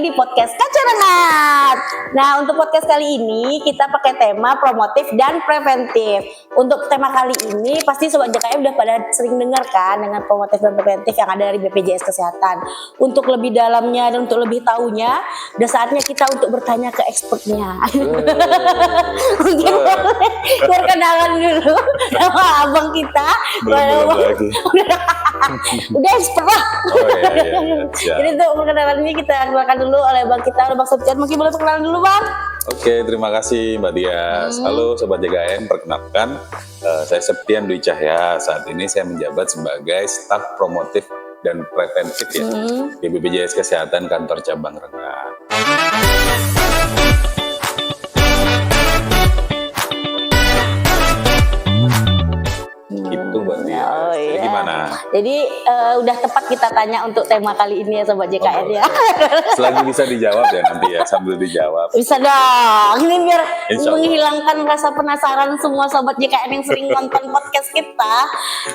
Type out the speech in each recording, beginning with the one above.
di podcast Kacarengat. Nah, untuk podcast kali ini kita pakai tema promotif dan preventif. Untuk tema kali ini pasti Sobat JKM udah pada sering dengar kan dengan promotif dan preventif yang ada dari BPJS Kesehatan. Untuk lebih dalamnya dan untuk lebih tahunya, udah saatnya kita untuk bertanya ke expertnya. Mungkin perkenalan dulu sama abang kita. Belum lagi. Udah expert lah. Iya. Jadi untuk perkenalan ini kita kenalkan dulu oleh bang kita, oleh Bang Septian. Mungkin boleh perkenalan dulu bang? Oke, terima kasih Mbak Dias. Halo Sobat JKN, perkenalkan saya Septian Dwi Cahya. Saat ini saya menjabat sebagai staf promotif dan preventif ya di BPJS Kesehatan Kantor Cabang Rengat. Itu Mbak Dias. Oh, iya. Jadi gimana? Jadi udah tepat kita tanya untuk tema kali ini ya Sobat JKN ya. Selagi bisa dijawab ya nanti ya, sambil dijawab. Bisa dong. Ini biar Insya Allah. menghilangkan rasa penasaran semua Sobat JKN yang sering nonton podcast kita.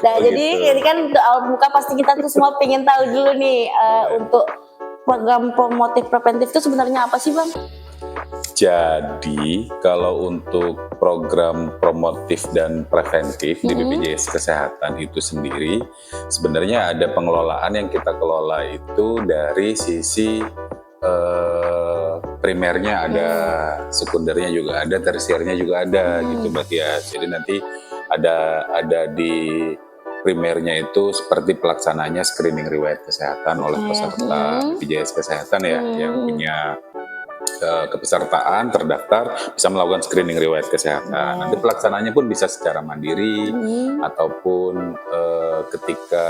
Nah, Oh, jadi gitu. ini kan awal buka pasti kita tuh semua pengen tahu dulu nih untuk program promotif preventif itu sebenarnya apa sih bang? Jadi kalau untuk program promotif dan preventif di BPJS Kesehatan itu sendiri, sebenarnya ada pengelolaan yang kita kelola itu dari sisi primernya ada, sekundernya juga ada, tersiernya juga ada gitu Mbak Tias. Jadi nanti ada di primernya itu seperti pelaksananya screening riwayat kesehatan oleh peserta BPJS Kesehatan ya yang punya kepesertaan terdaftar bisa melakukan screening riwayat kesehatan. Nanti pelaksanaannya pun bisa secara mandiri ataupun ketika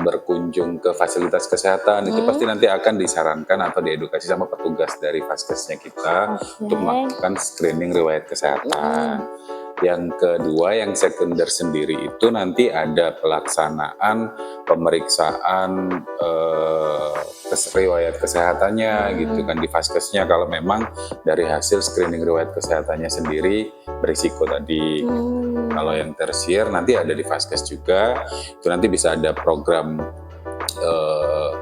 berkunjung ke fasilitas kesehatan itu pasti nanti akan disarankan atau diedukasi sama petugas dari vaskesnya kita untuk melakukan screening riwayat kesehatan. Yang kedua, yang sekunder sendiri itu nanti ada pelaksanaan pemeriksaan riwayat kesehatannya gitu kan di vaskesnya kalau memang dari hasil screening riwayat kesehatannya sendiri berisiko tadi. Kalau yang tersier nanti ada di vaskes juga, itu nanti bisa ada program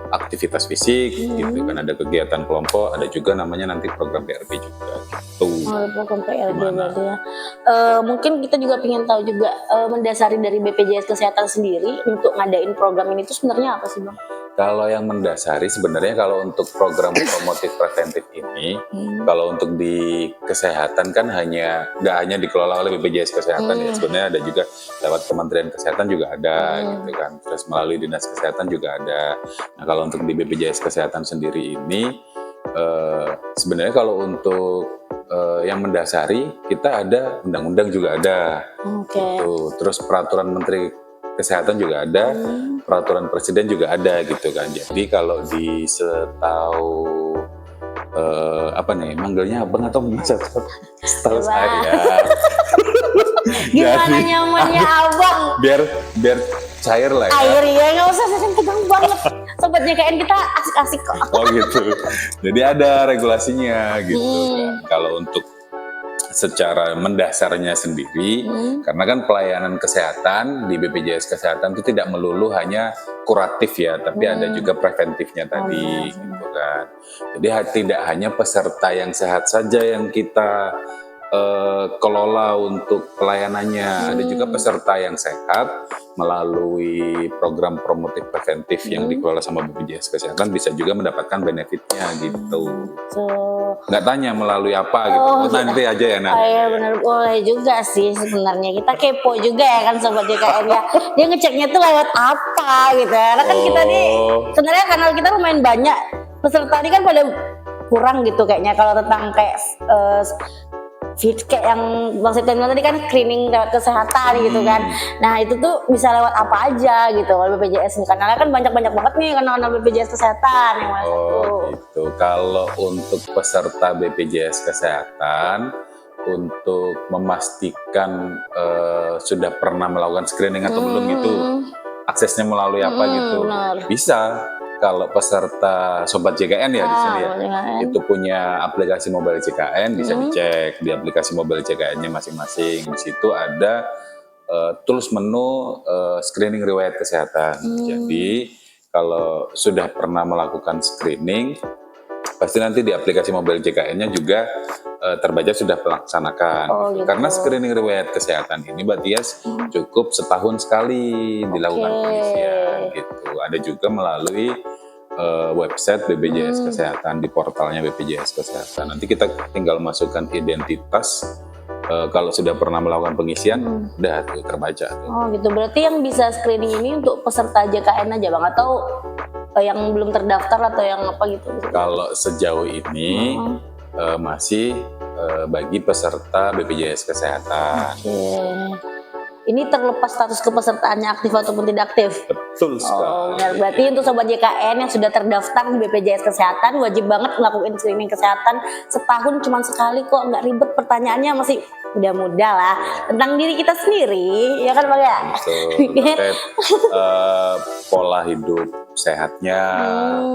aktivitas fisik gitu kan, ada kegiatan kelompok, ada juga namanya nanti program PRP juga gitu. Program PRP berarti ya. Mungkin kita juga ingin tahu juga mendasari dari BPJS Kesehatan sendiri untuk ngadain program ini itu sebenarnya apa sih bang? Kalau yang mendasari sebenarnya kalau untuk program promotif preventif ini, kalau untuk di kesehatan kan nggak hanya dikelola oleh BPJS Kesehatan ya, sebenarnya ada juga lewat Kementerian Kesehatan juga ada gitu kan, terus melalui Dinas Kesehatan juga ada. Nah kalau untuk di BPJS Kesehatan sendiri ini, sebenarnya kalau untuk yang mendasari kita ada undang-undang juga ada, gitu. Terus peraturan Menteri Kesehatan juga ada, peraturan Presiden juga ada gitu kan. Jadi kalau di setahu manggilnya abang atau mas? Setahu saya. Gimana nyamannya abang? Biar cair lah ya. Air ya, nggak usah sering tegang banget. Sobat JKN kita asik-asik kok. Oh gitu. Jadi ada regulasinya gitu kan. Kalau untuk secara mendasarnya sendiri, karena kan pelayanan kesehatan di BPJS Kesehatan itu tidak melulu hanya kuratif ya, tapi ada juga preventifnya tadi, gitu kan. Jadi tidak hanya peserta yang sehat saja yang kita kelola untuk pelayanannya, ada juga peserta yang sehat melalui program promotif preventif yang dikelola sama BPJS Kesehatan bisa juga mendapatkan benefitnya gitu. Nggak tanya melalui apa gitu, nanti aja ya nanti. Iya benar, boleh juga sih sebenarnya, kita kepo juga ya kan Sobat JKN ya. Dia ngeceknya tuh lewat apa gitu ya, karena kan kita nih sebenarnya kanal kita lumayan banyak, peserta ini kan pada kurang gitu kayaknya kalau tentang kayak kayak yang Bang Septian bilang tadi kan screening lewat kesehatan gitu kan. Nah itu tuh bisa lewat apa aja gitu kalau BPJS, karena kan banyak banget nih kanal BPJS Kesehatan yang masuk. Gitu. Kalau untuk peserta BPJS Kesehatan untuk memastikan sudah pernah melakukan screening atau belum itu aksesnya melalui apa gitu. Bisa. Kalau peserta Sobat JKN ya di sini ya, itu punya aplikasi mobile JKN, bisa dicek di aplikasi mobile JKN-nya masing-masing. Di situ ada tools menu screening riwayat kesehatan. Jadi kalau sudah pernah melakukan screening, pasti nanti di aplikasi mobile JKN-nya juga terbaca sudah melaksanakan. Oh, gitu. Karena screening riwayat kesehatan ini Mbak Tias cukup setahun sekali dilakukan pengisian gitu. Ada juga melalui website BPJS Kesehatan, di portalnya BPJS Kesehatan. Nanti kita tinggal masukkan identitas. Kalau sudah pernah melakukan pengisian, udah tuh terbaca tuh. Oh gitu, berarti yang bisa screening ini untuk peserta JKN aja Bang, atau yang belum terdaftar atau yang apa gitu? Kalau sejauh ini masih bagi peserta BPJS Kesehatan. Ini terlepas status kepesertaannya aktif ataupun tidak aktif? Betul sekali. Benar. Berarti untuk sobat JKN yang sudah terdaftar di BPJS Kesehatan wajib banget melakukan screening kesehatan setahun cuma sekali kok, nggak ribet, pertanyaannya masih mudah-mudah lah tentang diri kita sendiri, ya kan Bang ya? Terkait pola hidup sehatnya,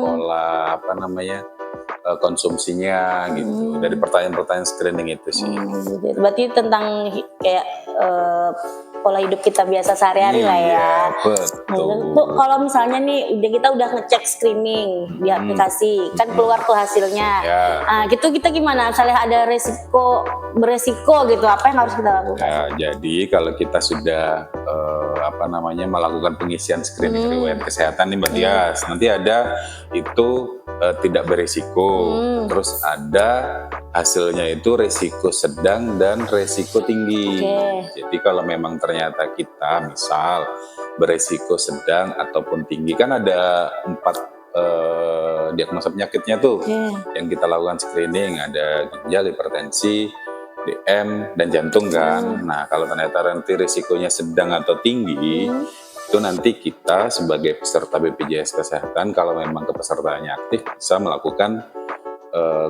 pola apa namanya konsumsinya gitu. Dari pertanyaan-pertanyaan screening itu sih. Gitu. Berarti tentang kayak pola hidup kita biasa sehari-hari lah ya. Betul. Tuh, kalau misalnya nih kita udah ngecek screening di aplikasi, kan keluar tuh hasilnya. Nah, gitu kita gimana? Misalnya ada beresiko gitu, apa yang harus kita lakukan? Ya, jadi kalau kita sudah melakukan pengisian screening riwayat kesehatan nih Mbak Tias, nanti ada itu tidak berisiko, terus ada hasilnya itu resiko sedang dan resiko tinggi. Jadi kalau memang ternyata kita misal beresiko sedang ataupun tinggi, kan ada 4 diagnosa penyakitnya tuh yang kita lakukan screening, ada ginjal, hipertensi, DM, dan jantung kan. Nah kalau ternyata nanti risikonya sedang atau tinggi, itu nanti kita sebagai peserta BPJS Kesehatan, kalau memang kepesertaannya aktif, bisa melakukan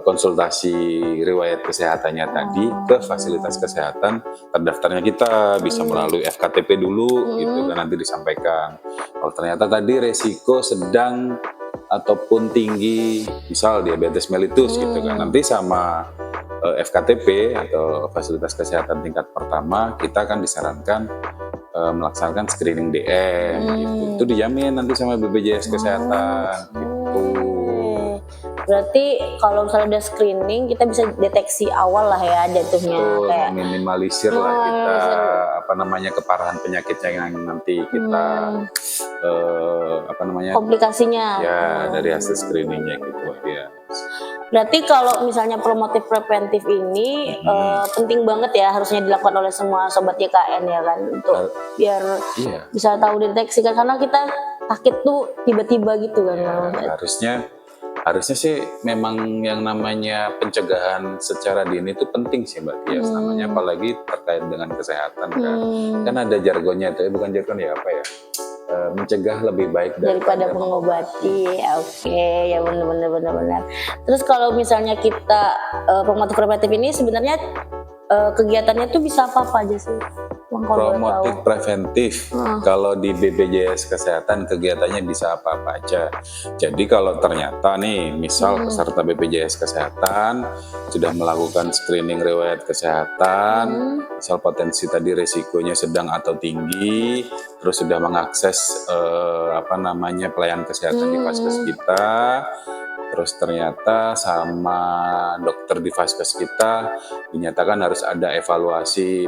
konsultasi riwayat kesehatannya tadi ke fasilitas kesehatan terdaftarnya kita, bisa melalui FKTP dulu gitu kan, nanti disampaikan. Kalau ternyata tadi resiko sedang ataupun tinggi, misal diabetes mellitus gitu kan, nanti sama FKTP atau fasilitas kesehatan tingkat pertama kita akan disarankan melaksanakan screening DM gitu. Itu dijamin nanti sama BPJS Kesehatan gitu. Berarti kalau misalnya udah screening kita bisa deteksi awal lah ya jatuhnya. Betul, kayak minimalisir lah kita keparahan penyakitnya yang nanti kita komplikasinya. Ya dari hasil screeningnya gitu ya. Berarti kalau misalnya promotif preventif ini penting banget ya, harusnya dilakukan oleh semua sobat YKN ya kan, untuk biar bisa tahu deteksi kan, karena kita sakit tuh tiba-tiba gitu kan. Harusnya sih memang yang namanya pencegahan secara dini itu penting sih Mbak Tias, namanya apalagi terkait dengan kesehatan kan ada jargonnya itu, bukan jargon ya apa ya, mencegah lebih baik daripada mengobati. Oke, ya benar. Terus kalau misalnya kita promotif preventif ini sebenarnya kegiatannya tuh bisa apa aja sih? Promotif preventif kalau di BPJS Kesehatan kegiatannya bisa apa-apa aja. Jadi kalau ternyata nih misal peserta BPJS Kesehatan sudah melakukan screening riwayat kesehatan, misal potensi tadi resikonya sedang atau tinggi, terus sudah mengakses pelayanan kesehatan di vaskes kita, terus ternyata sama dokter di vaskes kita dinyatakan harus ada evaluasi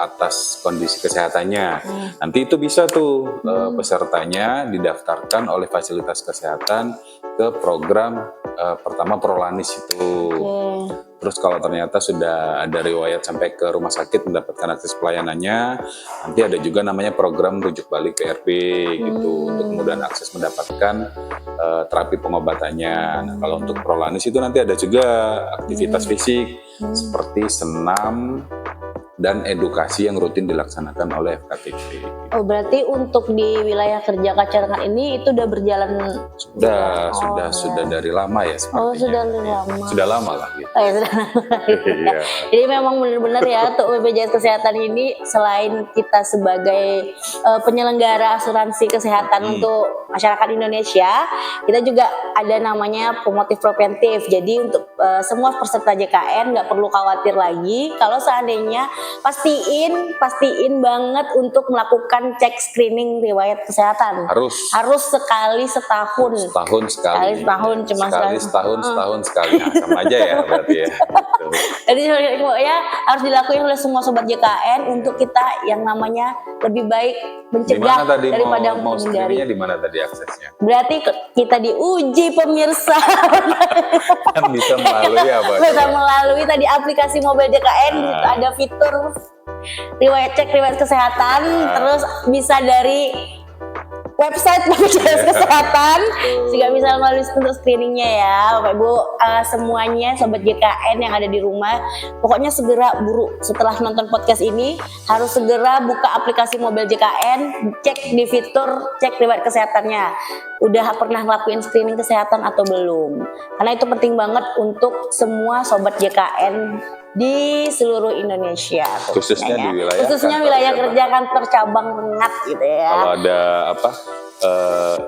atas kondisi kesehatannya. Nanti itu bisa tuh pesertanya didaftarkan oleh fasilitas kesehatan ke program pertama Prolanis itu. Terus kalau ternyata sudah ada riwayat sampai ke rumah sakit mendapatkan akses pelayanannya, nanti ada juga namanya program rujuk balik PRP gitu, untuk kemudian akses mendapatkan terapi pengobatannya. Nah, kalau untuk Prolanis itu nanti ada juga aktivitas fisik seperti senam dan edukasi yang rutin dilaksanakan oleh FKTP. Oh, berarti untuk di wilayah kerja Kacarengan ini itu udah berjalan? Sudah dari lama ya sepertinya. Oh, sudah lama. Sudah lama lah gitu. Sudah lama. Jadi memang benar-benar ya untuk BPJS Kesehatan ini selain kita sebagai penyelenggara asuransi kesehatan untuk masyarakat Indonesia, kita juga ada namanya promotif preventif. Jadi untuk semua peserta JKN nggak perlu khawatir lagi kalau seandainya pastiin banget untuk melakukan cek screening riwayat kesehatan. Harus sekali setahun. Setahun sekali. Nah, sama aja ya berarti ya. Jadi ya harus dilakuin oleh semua sobat JKN untuk kita yang namanya lebih baik mencegah daripada mau screeningnya di mana tadi aksesnya? Berarti kita diuji pemirsa. Kan bisa melalui apa? Bisa melalui tadi aplikasi mobile JKN, ada fitur cek riwayat kesehatan, terus bisa dari website BPJS Kesehatan juga bisa melalui untuk screeningnya ya Bapak Ibu, semuanya sobat JKN yang ada di rumah, pokoknya segera buru setelah nonton podcast ini harus segera buka aplikasi mobile JKN, cek di fitur cek riwayat kesehatannya udah pernah ngelakuin screening kesehatan atau belum, karena itu penting banget untuk semua sobat JKN di seluruh Indonesia, khususnya di wilayah kerja kantor cabang Rengat gitu ya. Kalau ada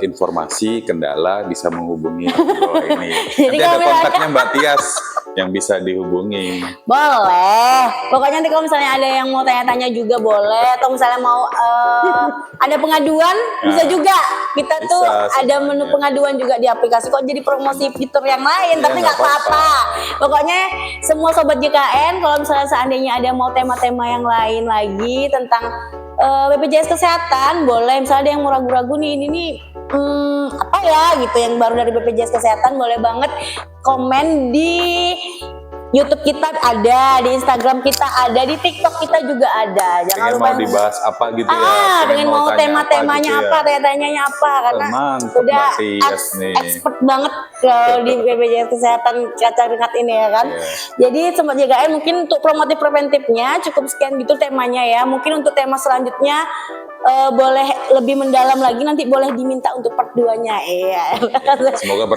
informasi kendala bisa menghubungi bawah ini. Nanti ada kontaknya Mbak Tias yang bisa dihubungi. Boleh. Pokoknya nanti kalau misalnya ada yang mau tanya-tanya juga boleh, atau misalnya mau ada pengaduan bisa juga. Kita tuh ada menu pengaduan juga di aplikasi. Kok jadi promosi fitur yang lain, tapi nggak apa-apa. Pokoknya semua sobat JKN kalau misalnya seandainya ada mau tema-tema yang lain lagi tentang BPJS Kesehatan, boleh. Misalnya ada yang mau ragu-ragu nih, ini apa ya gitu yang baru dari BPJS Kesehatan, boleh banget komen di YouTube kita ada, di Instagram kita ada, di TikTok kita juga ada. Jangan lupa mau dibahas apa gitu ya. Pengen mau tema-temanya apa, tanya-tanyanya apa, karena udah expert banget di BPJS Kesehatan Caca Ringat ini ya kan. Jadi sobat JKN mungkin untuk promotif preventifnya cukup sekian gitu temanya ya. Mungkin untuk tema selanjutnya boleh lebih mendalam lagi, nanti boleh diminta untuk part 2-nya ya. Semoga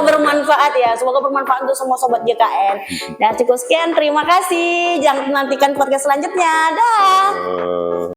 bermanfaat ya. Semoga bermanfaat untuk semua sobat JKN. Nah cukup sekian, terima kasih. Jangan nantikan podcast selanjutnya. Dah.